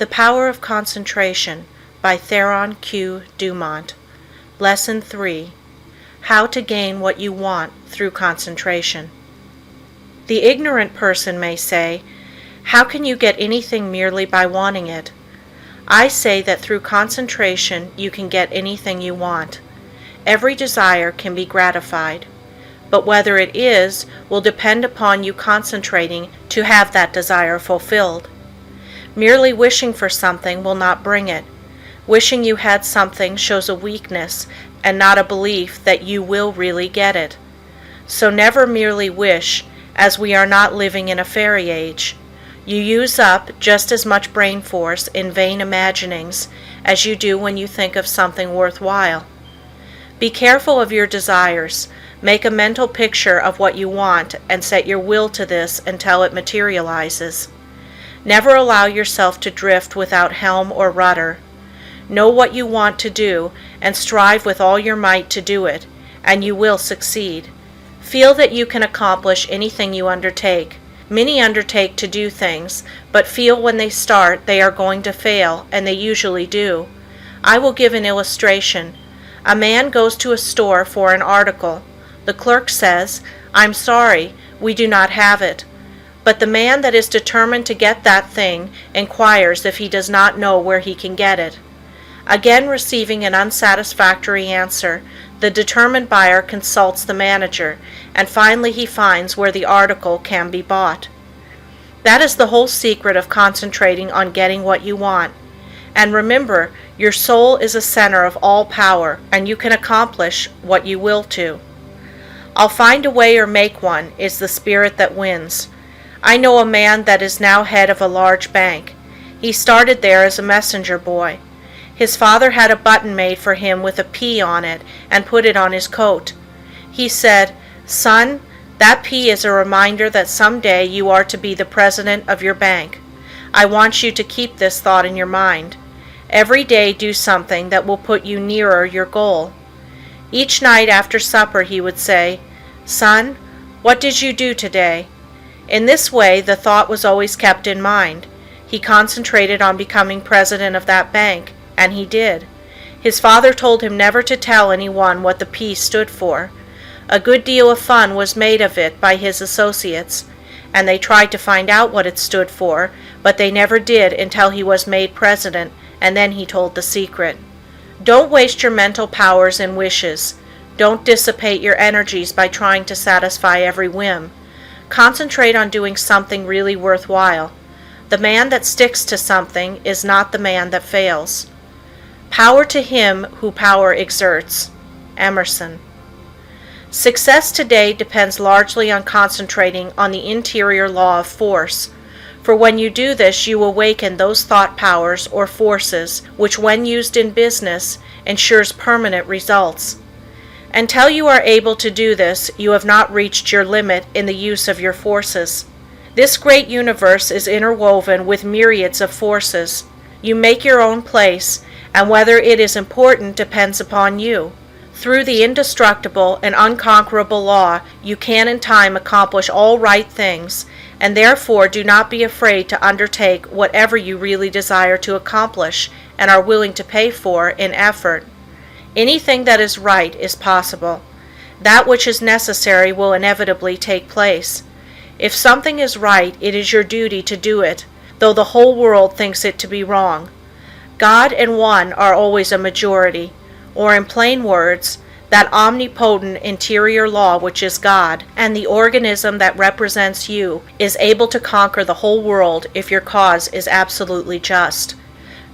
The Power of Concentration by Theron Q. Dumont. Lesson 3. How to Gain What You Want Through Concentration. The ignorant person may say, "How can you get anything merely by wanting it?" I say that through concentration you can get anything you want. Every desire can be gratified. But whether it is will depend upon you concentrating to have that desire fulfilled. Merely wishing for something will not bring it. Wishing you had something shows a weakness and not a belief that you will really get it. So never merely wish, as we are not living in a fairy age. You use up just as much brain force in vain imaginings as you do when you think of something worthwhile. Be careful of your desires. Make a mental picture of what you want and set your will to this until it materializes. Never allow yourself to drift without helm or rudder. Know what you want to do and strive with all your might to do it, and you will succeed. Feel that you can accomplish anything you undertake. Many undertake to do things, but feel when they start they are going to fail, and they usually do. I will give an illustration. A man goes to a store for an article. The clerk says, "I'm sorry, we do not have it." But the man that is determined to get that thing inquires if he does not know where he can get it. Again receiving an unsatisfactory answer, the determined buyer consults the manager, and finally he finds where the article can be bought. That is the whole secret of concentrating on getting what you want. And remember, your soul is a center of all power, and you can accomplish what you will to. "I'll find a way or make one" is the spirit that wins. I know a man that is now head of a large bank. He started there as a messenger boy. His father had a button made for him with a P on it and put it on his coat. He said, "Son, that P is a reminder that someday you are to be the president of your bank. I want you to keep this thought in your mind. Every day do something that will put you nearer your goal." Each night after supper he would say, "Son, what did you do today?" In this way the thought was always kept in mind. He concentrated on becoming president of that bank, and he did. His father told him never to tell anyone what the P stood for. A good deal of fun was made of it by his associates, and they tried to find out what it stood for, but they never did until he was made president, and then he told the secret. Don't waste your mental powers in wishes. Don't dissipate your energies by trying to satisfy every whim. Concentrate on doing something really worthwhile. The man that sticks to something is not the man that fails. Power to him who power exerts. Emerson. Success today depends largely on concentrating on the interior law of force, for when you do this you awaken those thought powers or forces which when used in business ensures permanent results. Until you are able to do this, you have not reached your limit in the use of your forces. This great universe is interwoven with myriads of forces. You make your own place, and whether it is important depends upon you. Through the indestructible and unconquerable law, you can in time accomplish all right things, and therefore do not be afraid to undertake whatever you really desire to accomplish and are willing to pay for in effort. Anything that is right is possible. That which is necessary will inevitably take place. If something is right, it is your duty to do it, though the whole world thinks it to be wrong. God and one are always a majority, or in plain words, that omnipotent interior law which is God, and the organism that represents you, is able to conquer the whole world if your cause is absolutely just.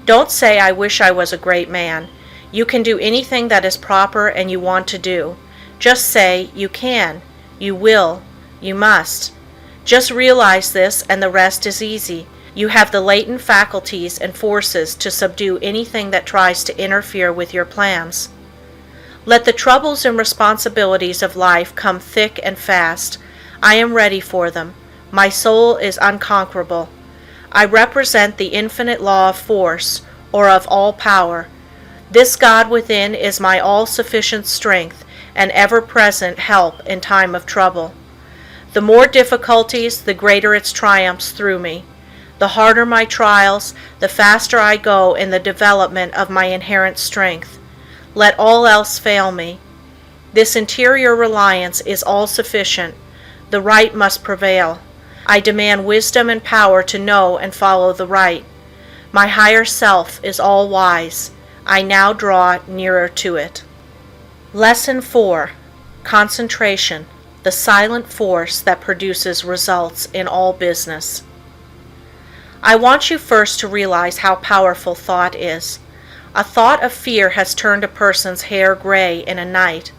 Don't say, "I wish I was a great man." You can do anything that is proper and you want to do. Just say, "You can, you will, you must." Just realize this and the rest is easy. You have the latent faculties and forces to subdue anything that tries to interfere with your plans. Let the troubles and responsibilities of life come thick and fast. I am ready for them. My soul is unconquerable. I represent the infinite law of force, or of all power. This God within is my all-sufficient strength and ever-present help in time of trouble. The more difficulties, the greater its triumphs through me. The harder my trials, the faster I go in the development of my inherent strength. Let all else fail me. This interior reliance is all sufficient. The right must prevail. I demand wisdom and power to know and follow the right. My higher self is all wise. I now draw nearer to it. Lesson 4. Concentration, the silent force that produces results in all business. I want you first to realize how powerful thought is. A thought of fear has turned a person's hair gray in a night.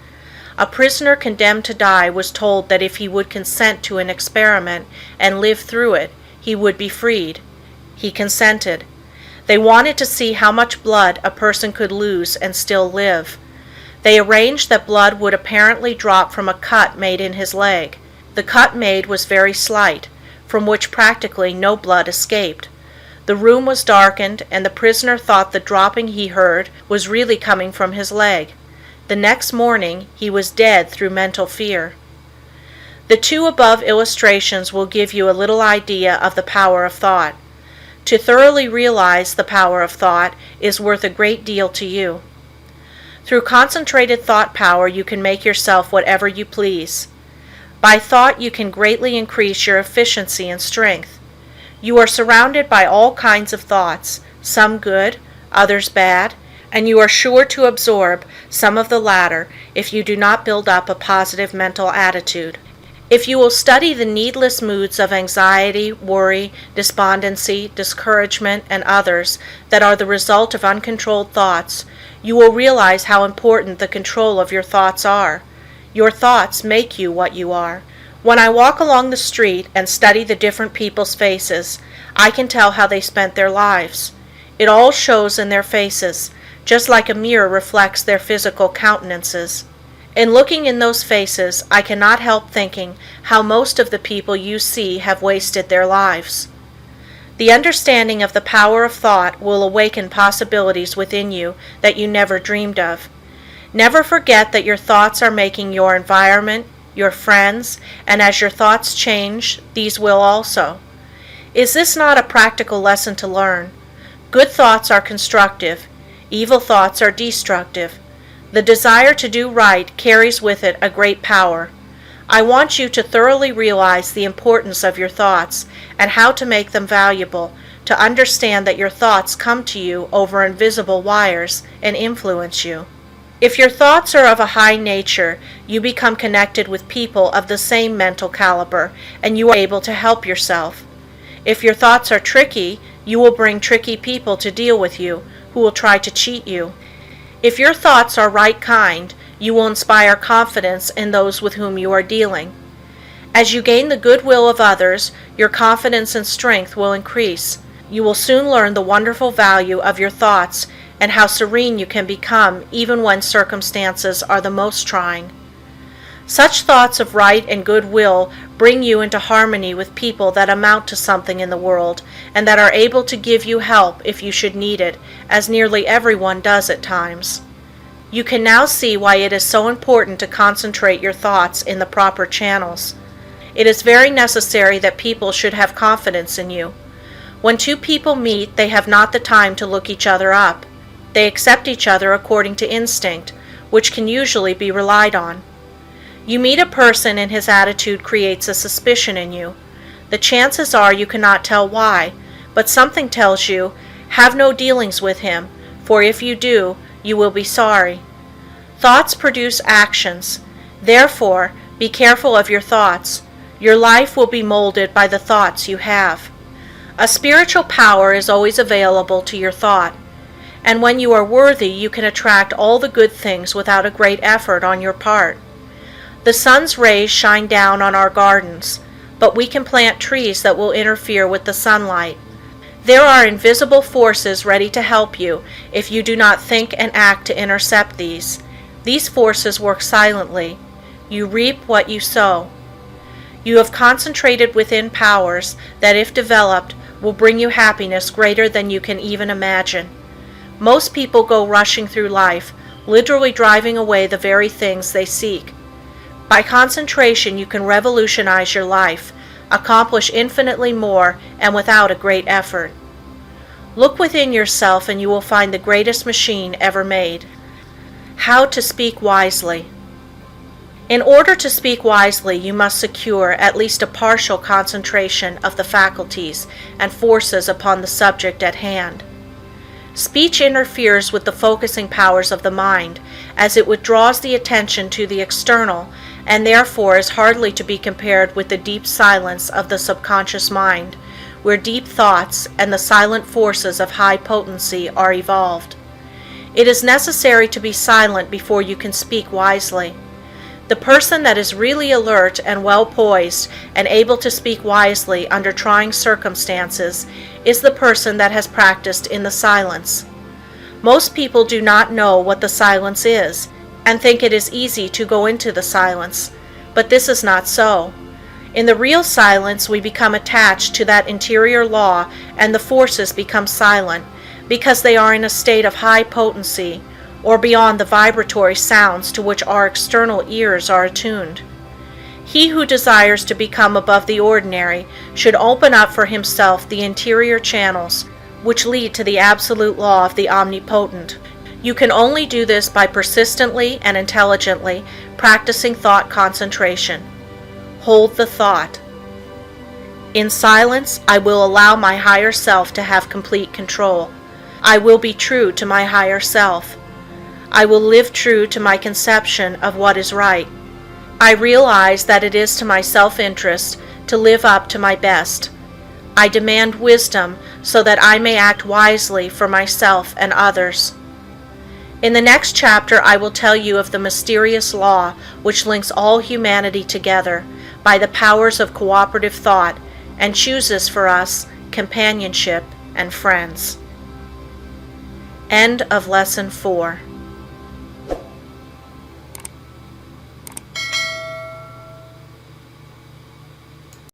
A prisoner condemned to die was told that if he would consent to an experiment and live through it, he would be freed. He consented. They wanted to see how much blood a person could lose and still live. They arranged that blood would apparently drop from a cut made in his leg. The cut made was very slight, from which practically no blood escaped. The room was darkened, and the prisoner thought the dropping he heard was really coming from his leg. The next morning he was dead through mental fear. The two above illustrations will give you a little idea of the power of thought. To thoroughly realize the power of thought is worth a great deal to you. Through concentrated thought power you can make yourself whatever you please. By thought you can greatly increase your efficiency and strength. You are surrounded by all kinds of thoughts, some good, others bad, and you are sure to absorb some of the latter if you do not build up a positive mental attitude. If you will study the needless moods of anxiety, worry, despondency, discouragement, and others that are the result of uncontrolled thoughts, you will realize how important the control of your thoughts are. Your thoughts make you what you are. When I walk along the street and study the different people's faces, I can tell how they spent their lives. It all shows in their faces, just like a mirror reflects their physical countenances. In looking in those faces, I cannot help thinking how most of the people you see have wasted their lives. The understanding of the power of thought will awaken possibilities within you that you never dreamed of. Never forget that your thoughts are making your environment, your friends, and as your thoughts change, these will also. Is this not a practical lesson to learn? Good thoughts are constructive. Evil thoughts are destructive. The desire to do right carries with it a great power. I want you to thoroughly realize the importance of your thoughts and how to make them valuable, to understand that your thoughts come to you over invisible wires and influence you. If your thoughts are of a high nature, you become connected with people of the same mental caliber, and you are able to help yourself. If your thoughts are tricky, you will bring tricky people to deal with you, who will try to cheat you. If your thoughts are right kind, you will inspire confidence in those with whom you are dealing. As you gain the goodwill of others, your confidence and strength will increase. You will soon learn the wonderful value of your thoughts and how serene you can become even when circumstances are the most trying. Such thoughts of right and goodwill bring you into harmony with people that amount to something in the world and that are able to give you help if you should need it, as nearly everyone does at times. You can now see why it is so important to concentrate your thoughts in the proper channels. It is very necessary that people should have confidence in you. When two people meet, they have not the time to look each other up. They accept each other according to instinct, which can usually be relied on. You meet a person and his attitude creates a suspicion in you. The chances are you cannot tell why, but something tells you, have no dealings with him, for if you do, you will be sorry. Thoughts produce actions. Therefore, be careful of your thoughts. Your life will be molded by the thoughts you have. A spiritual power is always available to your thought, and when you are worthy, you can attract all the good things without a great effort on your part. The sun's rays shine down on our gardens, but we can plant trees that will interfere with the sunlight. There are invisible forces ready to help you if you do not think and act to intercept these. These forces work silently. You reap what you sow. You have concentrated within powers that, if developed, will bring you happiness greater than you can even imagine. Most people go rushing through life, literally driving away the very things they seek. By concentration, you can revolutionize your life, accomplish infinitely more and without a great effort. Look within yourself and you will find the greatest machine ever made. How to speak wisely. In order to speak wisely, you must secure at least a partial concentration of the faculties and forces upon the subject at hand. Speech interferes with the focusing powers of the mind, as it withdraws the attention to the external, and therefore is hardly to be compared with the deep silence of the subconscious mind, where deep thoughts and the silent forces of high potency are evolved. It is necessary to be silent before you can speak wisely. The person that is really alert and well poised and able to speak wisely under trying circumstances is the person that has practiced in the silence. Most people do not know what the silence is and think it is easy to go into the silence, but this is not so. In the real silence, we become attached to that interior law and the forces become silent because they are in a state of high potency, or beyond the vibratory sounds to which our external ears are attuned. He who desires to become above the ordinary should open up for himself the interior channels which lead to the absolute law of the omnipotent. You can only do this by persistently and intelligently practicing thought concentration. Hold the thought. In silence, I will allow my higher self to have complete control. I will be true to my higher self. I will live true to my conception of what is right. I realize that it is to my self-interest to live up to my best. I demand wisdom so that I may act wisely for myself and others. In the next chapter, I will tell you of the mysterious law which links all humanity together by the powers of cooperative thought and chooses for us companionship and friends. End of Lesson 4.